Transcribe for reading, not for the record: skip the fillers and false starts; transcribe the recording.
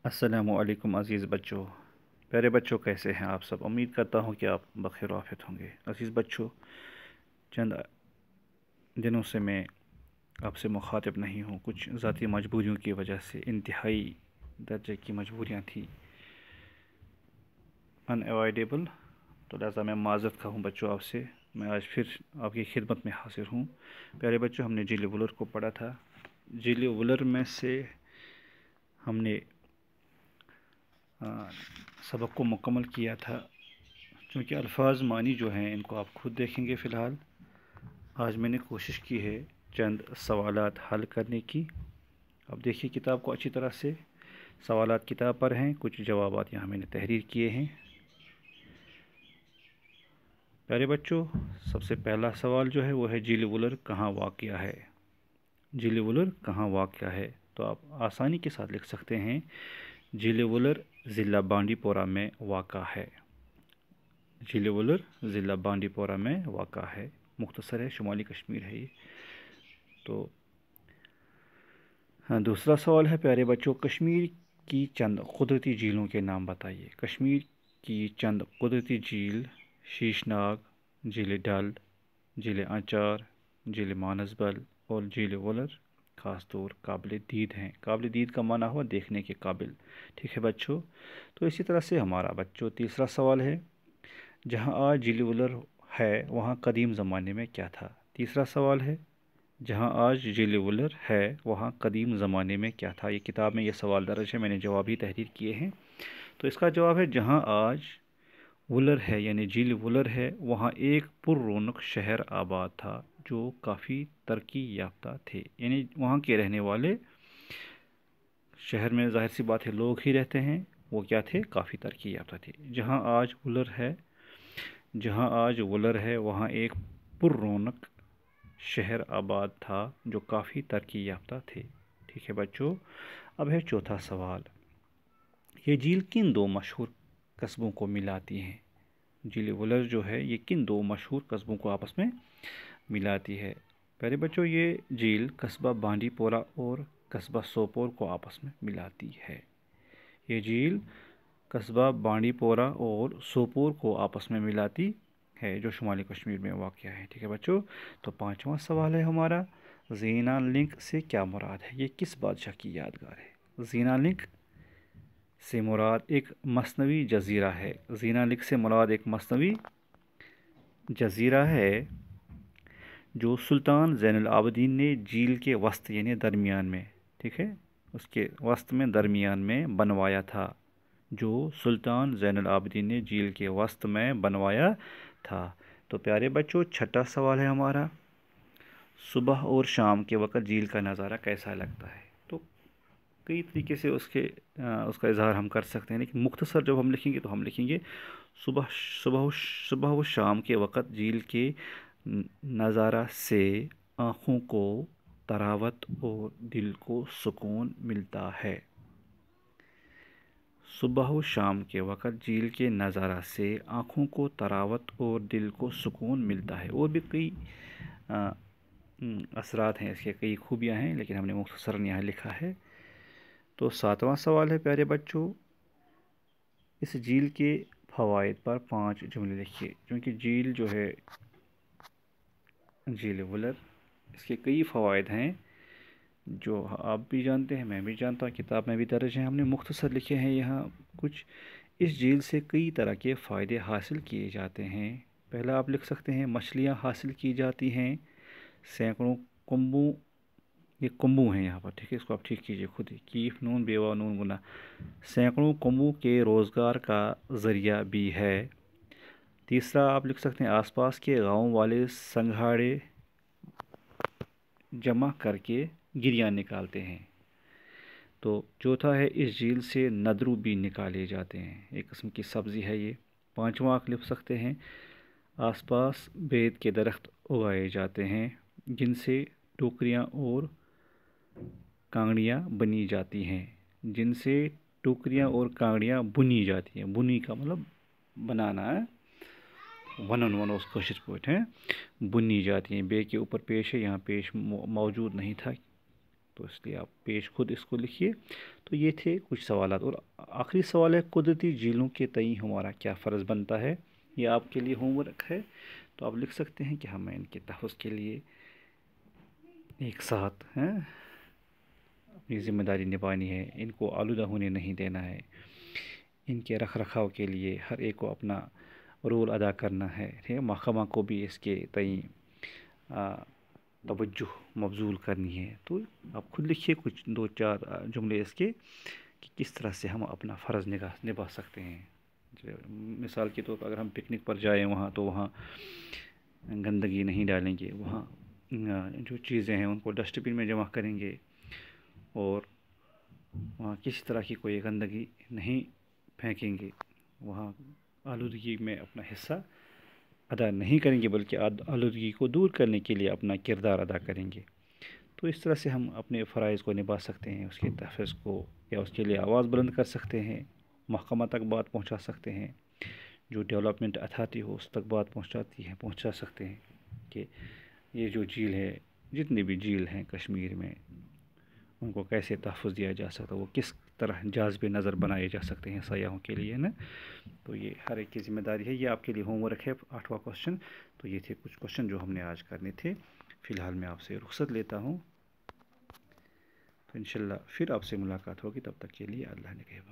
अस्सलामुअलैकुम अज़ीज़ बच्चों। प्यारे बच्चों, कैसे हैं आप सब? उम्मीद करता हूं कि आप बखैर आफियत होंगे। अज़ीज़ बच्चों, चंद दिनों से मैं आपसे मुखातिब नहीं हूं। कुछ ज़ाती मजबूरियों की वजह से, इंतहाई दर्जे की मजबूरियां थी, अनएवॉइडेबल। तो लिहाजा मैं माज़रत खा हूँ बच्चों आपसे। मैं आज फिर आपकी खिदमत में हाजिर हूँ। प्यारे बच्चों, हमने जीले वुलर को पढ़ा था। जीले वुलर में से हमने सबक को मुकम्मल किया था। क्योंकि अल्फाज मानी जो हैं इनको आप खुद देखेंगे। फ़िलहाल आज मैंने कोशिश की है चंद सवालात हल करने की। अब देखिए किताब को अच्छी तरह से। सवालात किताब पर हैं, कुछ जवाबात यहाँ मैंने तहरीर किए हैं। प्यारे बच्चों, सबसे पहला सवाल जो है वो है झील वुलर कहाँ वाक़या है। झील वुलर कहाँ वाक़या है? तो आप आसानी के साथ लिख सकते हैं, झील वुलर ज़िला बांडीपोरा में वाक़ा है। झील वुलर ज़िला बांडीपोरा में वाक़ा है। मुख्तसर है, शुमाली कश्मीर है ये। तो हाँ, दूसरा सवाल है प्यारे बच्चों, कश्मीर की चंद कुदरती झीलों के नाम बताइए। कश्मीर की चंद कुदरती झील: शीशनाग, झील डल, झील आंचार, झील मानसबल और झील वुलर ख़ास तौर काबिल दीद हैं। काबिल दीद का माना हुआ देखने के काबिल। ठीक है बच्चों। तो इसी तरह से हमारा बच्चों तीसरा सवाल है, जहाँ आज झील वुलर है वहाँ कदीम ज़माने में क्या था? तीसरा सवाल है, जहाँ आज झील वुलर है वहाँ कदीम ज़माने में क्या था? ये किताब में ये सवाल दर्ज है, मैंने जवाब ही तहरीर किए हैं। तो इसका जवाब है, जहाँ आज वुलर है यानी झील वुलर है वहाँ एक पुररौनक शहर आबाद था जो काफ़ी तरक्की याफ्ता थे। यानी वहाँ के रहने वाले, शहर में ज़ाहिर सी बात है लोग ही रहते हैं, वो क्या थे? काफ़ी तरक्की याफ्ता थे। जहाँ आज वुलर है, जहाँ आज वुलर है वहाँ एक पुररौनक शहर आबाद था जो काफ़ी तरक्की याफ्ता थे। ठीक है बच्चों। अब है चौथा सवाल, ये झील किन दो मशहूर कस्बों को मिलाती है? झील वुलर जो है ये किन दो मशहूर कस्बों को आपस में मिलाती है? पहले बच्चों, ये झील कस्बा बांडीपोरा और कस्बा सोपोर को आपस में मिलाती है। ये झील कस्बा बांडीपोरा और सोपोर को आपस में मिलाती है, जो शुमाली कश्मीर में वाक़ है। ठीक है बच्चों। तो पांचवा सवाल है हमारा, ज़ीना लिंक से क्या मुराद है? ये किस बादशाह की यादगार है? ज़ीना लिंक से मुराद एक मसनवी जज़ीरा है। ज़ीना लिंक से मुराद एक मसनवी जज़ीरा है जो सुल्तान ज़ैनुल आबिदीन ने झील के वस्त यानी दरमियान में, ठीक है, उसके वस्त में दरमियान में बनवाया था। जो सुल्तान ज़ैनुल आबिदीन ने झील के वस्त में बनवाया था। तो प्यारे बच्चों, छठा सवाल है हमारा, सुबह और शाम के वक़्त झील का नज़ारा कैसा लगता है? तो कई तरीके से उसका इजहार हम कर सकते हैं, लेकिन मुख्तसर जब हम लिखेंगे तो हम लिखेंगे, सुबह सुबह सुबह व शाम के वक़्त झील के नज़ारा से आँखों को तरावत और दिल को सुकून मिलता है। सुबह व शाम के वक़्त झील के नज़ारा से आँखों को तरावत और दिल को सुकून मिलता है। और भी कई असरात हैं इसके, कई खूबियाँ हैं, लेकिन हमने मुख्तसरन यहाँ लिखा है। तो सातवां सवाल है प्यारे बच्चों, इस झील के फ़वाइद पर 5 जुमले लिखिए। क्योंकि झील जो है झील वुलर, इसके कई फ़वाइद हैं जो आप भी जानते हैं, मैं भी जानता हूँ, किताब में भी दर्ज हैं, हमने मुख्तसर लिखे हैं यहाँ कुछ। इस झील से कई तरह के फ़ायदे हासिल किए जाते हैं। पहला आप लिख सकते हैं, मछलियाँ हासिल की जाती हैं। सैकड़ों कुंबू, ये कुंबू हैं यहाँ पर, ठीक है, इसको आप ठीक कीजिए खुद ही, कीफ नून बेवा नून गुना, सैकड़ों कुंबू के रोज़गार का ज़रिया भी है। तीसरा आप लिख सकते हैं, आसपास के गांव वाले संघाड़े जमा करके गिरियाँ निकालते हैं। तो चौथा है, इस झील से नदरू भी निकाले जाते हैं, एक किस्म की सब्ज़ी है ये। पांचवा आप लिख सकते हैं, आसपास बेर के दरख्त उगाए जाते हैं जिनसे टोकरियाँ और कांगड़ियाँ बनी जाती हैं। जिनसे टोकरियाँ और कांगड़ियाँ बुनी जाती हैं। बुनी का मतलब बनाना है, वन ऑन वन उस कोशिश पोइट है, बुनी जाती हैं। बे के ऊपर पेश है, यहाँ पेश मौजूद नहीं था, تو اس لیے آپ پیش خود اس کو لکھیے۔ تو یہ تھے کچھ سوالات، اور آخری سوال ہے قدرتی جھیلوں کے تئیں ہمارا کیا فرض بنتا ہے۔ یہ آپ کے لیے ہوم ورک ہے، تو آپ لکھ سکتے ہیں کہ ہمیں ان کے تحفظ کے لیے ایک ساتھ اپنی ذمہ داری نبھانی ہے، ان کو آلودہ ہونے نہیں دینا ہے، ان کے رکھ رکھاؤ کے لیے ہر ایک کو اپنا رول ادا کرنا ہے، محکمہ کو بھی اس کے تئیں توجہ مبذول کرنی ہے۔ تو آپ خود لکھیے کچھ 2-4 جملے اس کے کہ کس طرح سے ہم اپنا فرض نبھا سکتے ہیں۔ مثال کے طور پر اگر ہم پکنک پر جائیں وہاں، تو وہاں گندگی نہیں ڈالیں گے، وہاں جو چیزیں ہیں ان کو ڈسٹ بن میں جمع کریں گے، اور وہاں کسی طرح کی کوئی گندگی نہیں پھینکیں گے، وہاں آلودگی میں اپنا حصہ ادا نہیں کریں گے، بلکہ آلودگی کو دور کرنے کے لیے اپنا کردار ادا کریں گے۔ تو اس طرح سے ہم اپنے فرائض کو نبھا سکتے ہیں، اس کے تحفظ کو یا اس کے لیے آواز بلند کر سکتے ہیں، محکمہ تک بات پہنچا سکتے ہیں، جو ڈیولپمنٹ اتھارٹی ہو اس تک بات پہنچا سکتے ہیں کہ یہ جو جھیل ہے، جتنی بھی جھیل ہیں کشمیر میں، ان کو کیسے تحفظ دیا جا سکتا ہے، وہ کس طرح جاذب نظر بنائے جا سکتے ہیں سیاحوں کے لیے نا۔ تو یہ ہر ایک کی ذمہ داری ہے۔ یہ آپ کے لیے ہوم ورک ہے 8واں کوشچن۔ تو یہ تھے کچھ کوشچن جو ہم نے آج کرنے تھے۔ فی الحال میں آپ سے رخصت لیتا ہوں، تو انشاءاللہ پھر آپ سے ملاقات ہوگی، تب تک کے لیے اللہ نگہبان۔